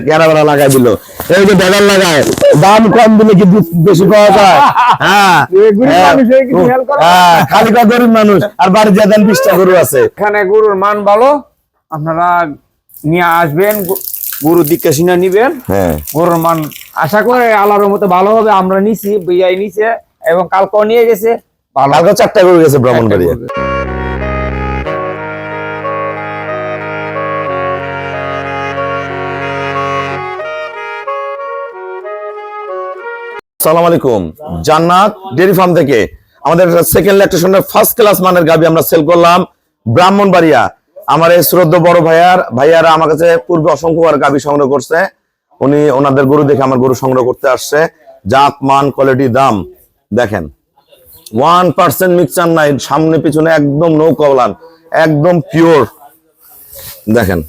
কেরাবেলা লাগাই দিল, এই যে বেগার লাগায়, দাম কম দিলে কি দুধ বেশি পাওয়া যায়? খালি গরিব মানুষ, আর বাড়ির যে 20টা গরু আছে। এখানে গরুর মান ভালো, আপনারা নিয়ে আসবেন, গরু দিকে শুনে নিবেন। গরুর মান আশা করে আল্লাহর মতো ভালো হবে। আমরা নিছি, বিয়াই নিছে এবং কালকেও নিয়ে গেছে, কালকে 4টা গরু গেছে ব্রাহ্মণবাড়িয়া। আসসালামু আলাইকুম, জান্নাত ডেয়ারি ফার্ম থেকে আমাদের সেকেন্ড ল্যাকটেশনের ফার্স্ট ক্লাস মানের গাবি আমরা সেল করলাম ব্রাহ্মণবাড়িয়া। আমার এই শ্রদ্ধ বড় ভাইয়ারা আমার কাছে পূর্বে অসংখ্যবার গাবি সংগ্রহ করছে। উনি ওনাদের গরু দেখে আমার গরু সংগ্রহ করতে আসছে। জাত, মান, কোয়ালিটি, দাম দেখেন, 1% মিক্সচার নাই, সামনে পিছনে একদম নো কবলান, একদম পিওর। দেখেন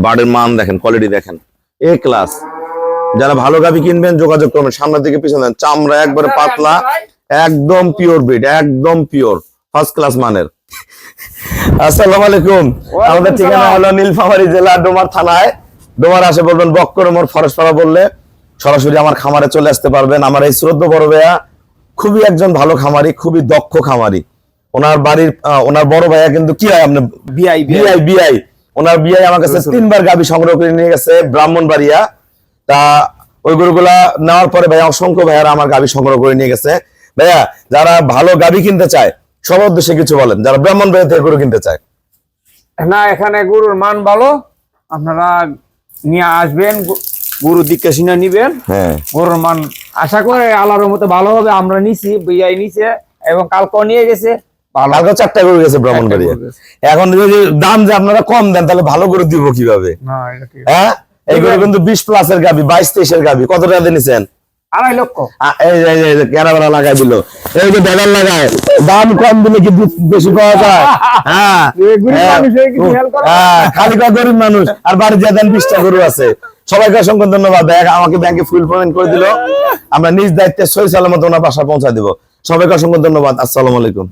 বাড়ির মান দেখেন, কোয়ালিটি দেখেন, এ ক্লাস। যারা ভালো গাভি কিনবেন যোগাযোগ করবেন, সামনের দিকে পিছনে চামড়া একবারে পাতলা, একদম পিওর ব্রিড, একদম পিওর ফার্স্ট ক্লাস মানের। আসসালামু আলাইকুম, আমাদের ঠিকানা হলো নীলফামারী জেলা ডোমার থানায়। ডোমার আসে বলবেন বক্কর মোড় ফরেস্টপাড়া বললে সরাসরি আমার খামারে চলে আসতে পারবেন। আমার এই শ্রদ্ধ বড় ভাইয়া খুবই একজন ভালো খামারি, খুবই দক্ষ খামারি। ওনার বাড়ির ওনার বড় ভাইয়া কিন্তু কি হয় আপনার বিআই, ওনার বিআই আমার কাছে 3বার গাভি সংগ্রহ করে নিয়ে গেছে ব্রাহ্মণবাড়িয়া। তা ওই গরুগুলা নেওয়ার পরে ভাইয়া অসংখ্য ভাইয়ারা আমার গাভি সংগ্রহ করে নিয়ে গেছে। ভাইয়া যারা ভালো গাভি কিনতে চায় সবার উদ্দেশ্যে কিছু বলেন, যারা ব্রাহ্মণবাড়িয়া থেকে গরু কিনতে চায়। না, এখানে গরুর মান ভালো, আপনারা নিয়ে আসবেন, গরু দিকে শুনে নিবেন। গরুর মান আশা করে আল্লাহর মতো ভালো হবে। আমরা নিছি, বিয়াই নিছে এবং কালকেও নিয়ে গেছে, কালকে 4টা গরু গেছে ব্রাহ্মণবাড়িয়া। এখন যদি দাম যে আপনারা কম দেন তাহলে ভালো গরু দিব কিভাবে? হ্যাঁ, এই গরু কিন্তু 20+ এর গাবি, 22-23 এর গাবি। কত টাকা দিয়েছেন? 2.5 লক্ষ। এই যে কেরাবেলা লাগাই দিল, এই যে বেগার লাগায়, দাম কম দিলে কি দুধ বেশি পাওয়া যায়? খালি গরিব মানুষ, আর বাড়ির যে 20টা গরু আছে। সবাইকে অসংখ্য ধন্যবাদ। আমাকে ব্যাংকে ফুল পেমেন্ট করে দিল, আমরা নিজ দায়িত্বে সহি সালামত ওনার বাসা পৌঁছা দিব। সবাইকে অসংখ্য ধন্যবাদ। আসসালামু আলাইকুম।